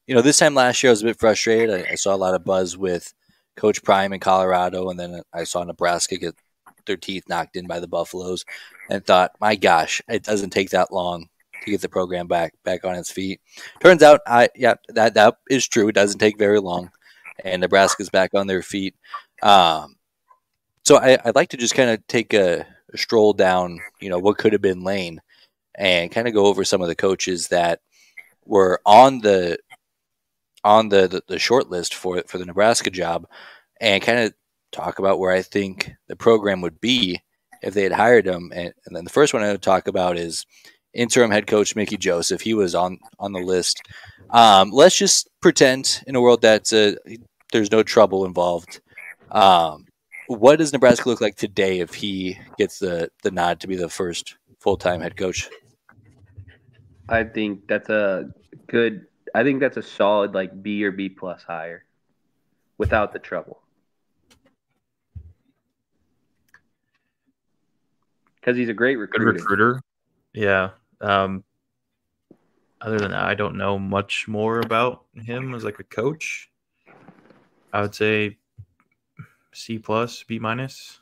This time last year I was a bit frustrated. I saw a lot of buzz with Coach Prime in Colorado, and then I saw Nebraska get their teeth knocked in by the Buffaloes, and thought, my gosh, it doesn't take that long to get the program back on its feet. Turns out, that is true. It doesn't take very long, and Nebraska's back on their feet. So I'd like to just kind of take a stroll down, what could have been lane, and kind of go over some of the coaches that were on the short list for the Nebraska job, and kind of talk about where I think the program would be if they had hired him. And then the first one I would talk about is interim head coach Mickey Joseph. He was on the list. Let's just pretend in a world that there's no trouble involved. What does Nebraska look like today if he gets the nod to be the first full-time head coach? I think that's a solid like B or B plus hire without the trouble. Because he's a great recruiter. Good recruiter. Yeah. Other than that, I don't know much more about him as like a coach. I would say C plus, B minus.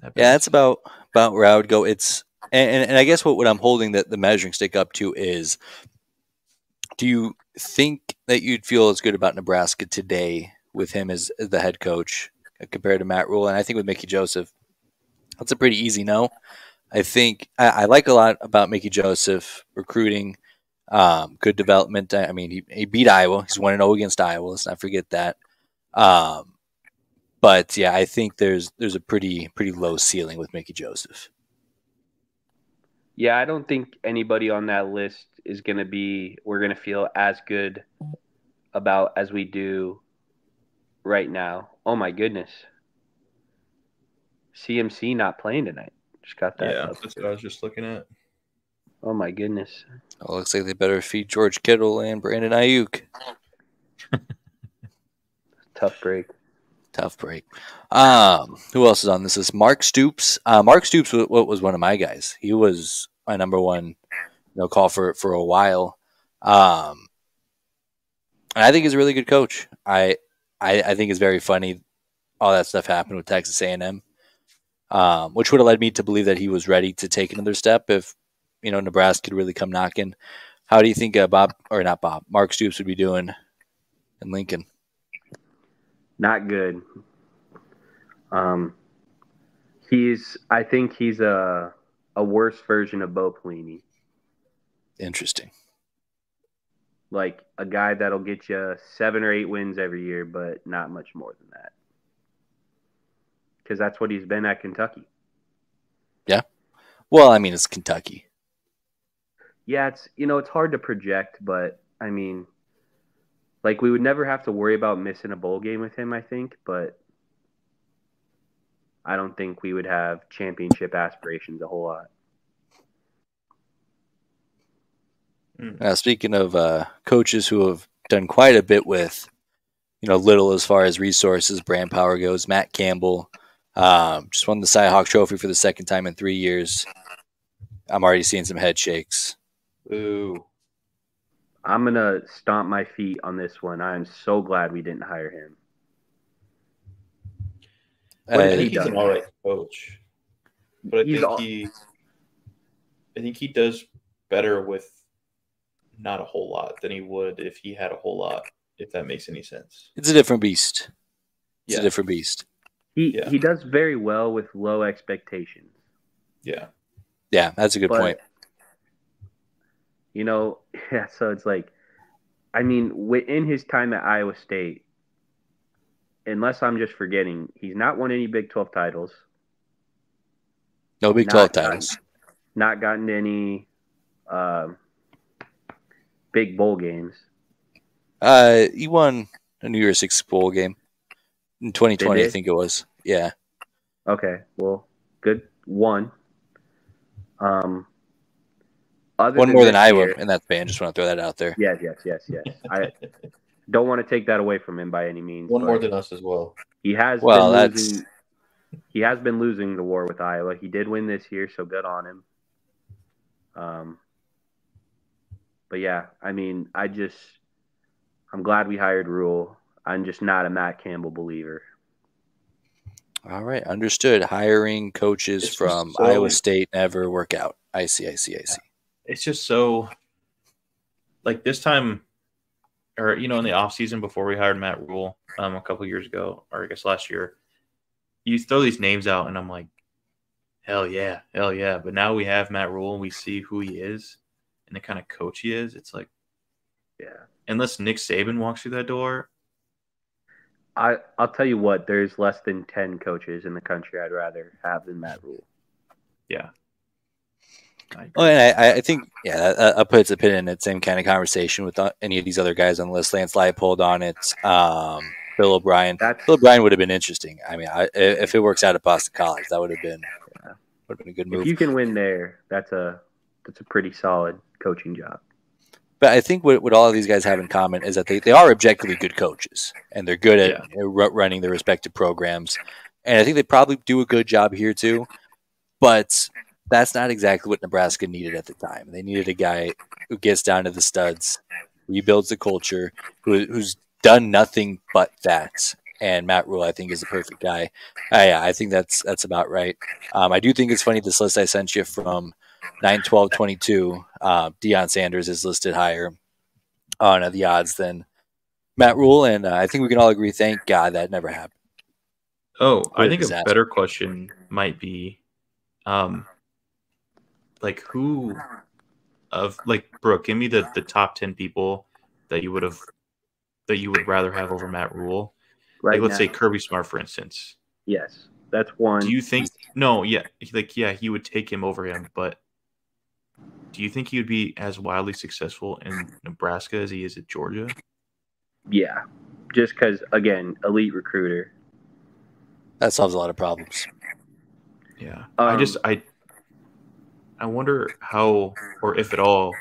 Yeah, that's about where I would go. It's and I guess what I'm holding the measuring stick up to is, do you think that you'd feel as good about Nebraska today with him as the head coach compared to Matt Rhule? And I think with Mickey Joseph, that's a pretty easy no. I think I like a lot about Mickey Joseph recruiting, good development. I mean, he beat Iowa. He's 1-0 against Iowa. Let's not forget that. But yeah, I think there's a pretty low ceiling with Mickey Joseph. Yeah, I don't think anybody on that list is going to be, we're going to feel as good about as we do right now. Oh my goodness. CMC not playing tonight. Just got that. Yeah, that's what I was just looking at. Oh my goodness. Well, looks like they better feed George Kittle and Brandon Ayuk. Tough break. Who else is on this list? Mark Stoops. Mark Stoops was one of my guys. He was my number one call for a while. And I think he's a really good coach. I think it's very funny all that stuff happened with Texas A&M, which would have led me to believe that he was ready to take another step if Nebraska could really come knocking. How do you think Mark Stoops would be doing in Lincoln? Not good. I think he's a worse version of Bo Pelini. Interesting. Like a guy that'll get you 7 or 8 wins every year, but not much more than that. Because that's what he's been at Kentucky. Yeah. Well, I mean, it's Kentucky. Yeah, it's hard to project, but I mean, like we would never have to worry about missing a bowl game with him, I think, but I don't think we would have championship aspirations a whole lot. Speaking of coaches who have done quite a bit with, little as far as resources, brand power goes, Matt Campbell just won the Cy Hawk Trophy for the second time in 3 years. I'm already seeing some head shakes. Ooh. I'm going to stomp my feet on this one. I am so glad we didn't hire him. I think he's an all right coach. But I think he does better with not a whole lot than he would if he had a whole lot, if that makes any sense. It's a different beast. It's a different beast. He does very well with low expectations. Yeah. Yeah, that's a good point. So it's like, I mean, in his time at Iowa State, unless I'm just forgetting, he's not won any Big 12 titles. No Big 12 titles. Not gotten any big bowl games. He won a New Year's Six bowl game in 2020, I think it was. Yeah. Okay, well, good. One. One more than Iowa in that band. Just want to throw that out there. Yes. I don't want to take that away from him by any means. One more than us as well. He has been losing the war with Iowa. He did win this year, so good on him. But yeah, I mean, I'm glad we hired Rhule. I'm just not a Matt Campbell believer. All right, understood. Hiring coaches from Iowa State never work out. I see. It's just so, like, this time, or, in the offseason before we hired Matt Rhule a couple years ago, or I guess last year, you throw these names out, and I'm like, hell yeah. But now we have Matt Rhule, and we see who he is and the kind of coach he is. It's like, yeah. Unless Nick Saban walks through that door. I'll tell you what, there's less than 10 coaches in the country I'd rather have than Matt Rhule. Yeah. And I think, I'll put a pin in that same kind of conversation with any of these other guys on the list. Lance Leipold on it. Bill O'Brien. Bill O'Brien would have been interesting. I mean, if it works out at Boston College, that would have been a good move. If you can win there, that's a pretty solid coaching job. But I think what all of these guys have in common is that they are objectively good coaches, and they're good at running their respective programs. And I think they probably do a good job here too. But that's not exactly what Nebraska needed at the time. They needed a guy who gets down to the studs, rebuilds the culture, who's done nothing but that. And Matt Rhule, I think, is the perfect guy. I think that's about right. I do think it's funny, this list I sent you from 9-12-22, Deion Sanders is listed higher on the odds than Matt Rhule, and I think we can all agree, thank God, that never happened. Oh, I think a better question might be, who of Brooke, give me the top 10 people that you would rather have over Matt Rhule. Let's say Kirby Smart, for instance. Yes, that's one. Do you think? No, yeah, he would take him over him, but do you think he would be as wildly successful in Nebraska as he is at Georgia? Yeah, just because, again, elite recruiter. That solves a lot of problems. Yeah, I wonder how, or if at all,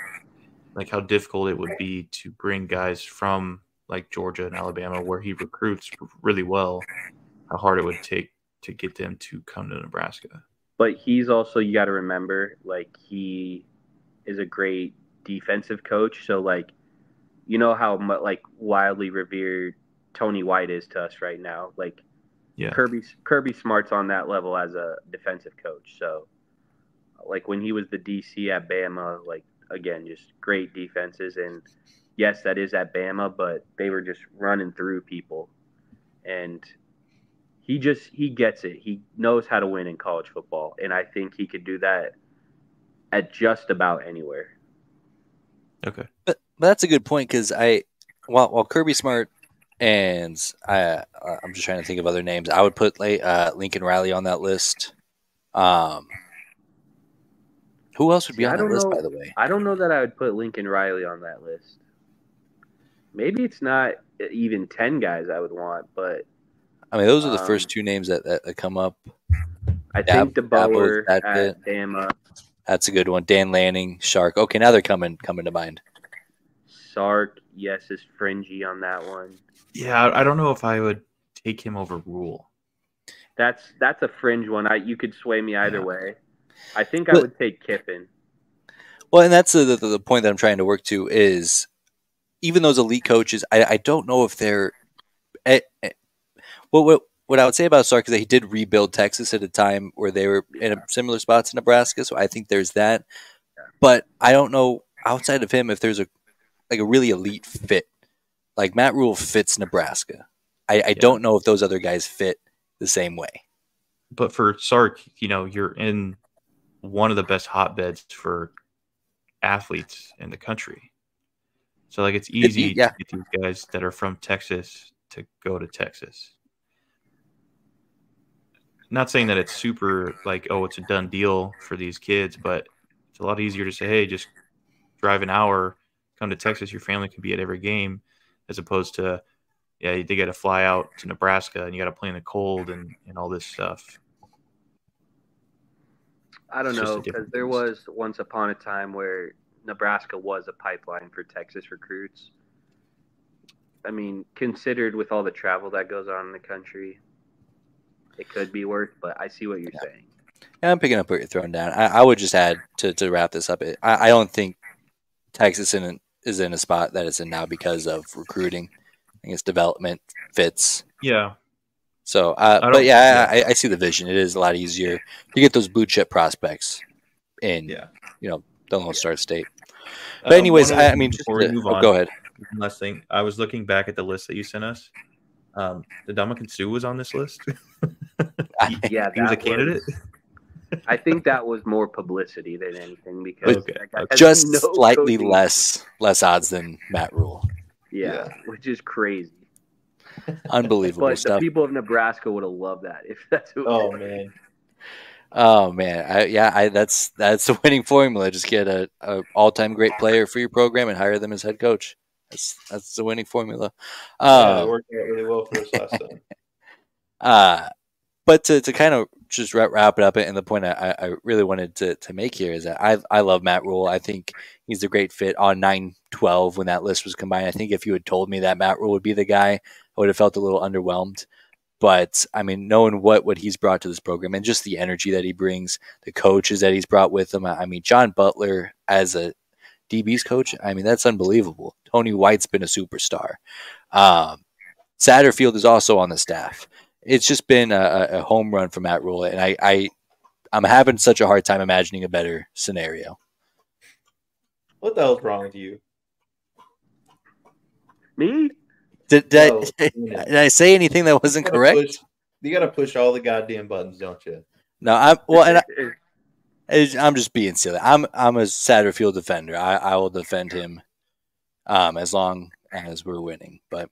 how difficult it would be to bring guys from Georgia and Alabama, where he recruits really well, how hard it would take to get them to come to Nebraska. But he's also, you got to remember, he is a great defensive coach. So, you know how wildly revered Tony White is to us right now. Kirby Smart's on that level as a defensive coach. So, when he was the DC at Bama, again, just great defenses. And yes, that is at Bama, but they were just running through people. And he gets it. He knows how to win in college football. And I think he could do that at just about anywhere. Okay. But that's a good point, because while Kirby Smart and I'm just trying to think of other names, I would put Lincoln Riley on that list. Who else would be on that list, by the way? I don't know that I would put Lincoln Riley on that list. Maybe it's not even 10 guys I would want, but I mean, those are the first two names that come up. I think DeBoer at Bama. That's a good one. Dan Lanning, Shark. Okay, now they're coming to mind. Sark, yes, is fringy on that one. Yeah, I don't know if I would take him over Rhule. That's a fringe one. You could sway me either way. I think I would take Kiffin. Well, and that's the point that I'm trying to work to is, even those elite coaches, I don't know if they're what I would say about Sark is that he did rebuild Texas at a time where they were in a similar spot to Nebraska, so I think there's that. But I don't know, outside of him, if there's a really elite fit. Matt Rhule fits Nebraska. I don't know if those other guys fit the same way. But for Sark, you're in one of the best hotbeds for athletes in the country. So it's easy to get these guys that are from Texas to go to Texas. Not saying that it's super it's a done deal for these kids, but it's a lot easier to say, hey, just drive an hour, come to Texas, your family can be at every game, as opposed to, they got to fly out to Nebraska and you got to play in the cold and all this stuff. I don't know, because there was once upon a time where Nebraska was a pipeline for Texas recruits. I mean, considered with all the travel that goes on in the country, it could be worse, but I see what you're saying. Yeah, I'm picking up what you're throwing down. I would just add to wrap this up. I don't think Texas and is in a spot that it's in now because of recruiting. I think it's development fits. Yeah. So, I see the vision. It is a lot easier to get those blue chip prospects in, the Lone Star State. But anyways, I mean, before we move on, go ahead. One last thing. I was looking back at the list that you sent us. The Ndamukong Suh was on this list. He was a candidate. I think that was more publicity than anything because just slightly less odds than Matt Rhule. Yeah, which is crazy. Unbelievable but stuff. The people of Nebraska would have loved that if that's who. Oh man, that's the winning formula. Just get a all-time great player for your program and hire them as head coach. That's the winning formula. It worked out really well for us last time. But to kind of just wrap it up, and the point I really wanted to make here is that I love Matt Rhule. I think he's a great fit on 9-12 when that list was combined. I think if you had told me that Matt Rhule would be the guy, I would have felt a little underwhelmed. But, I mean, knowing what he's brought to this program and just the energy that he brings, the coaches that he's brought with him. I mean, John Butler as a DB's coach, I mean, that's unbelievable. Tony White's been a superstar. Satterfield is also on the staff. It's just been a home run for Matt Rhule, and I'm having such a hard time imagining a better scenario. What the hell's wrong with you? Me? Did I say anything that wasn't correct? You got to push all the goddamn buttons, don't you? No, I'm just being silly. I'm a Satterfield defender. I will defend him as long as we're winning. But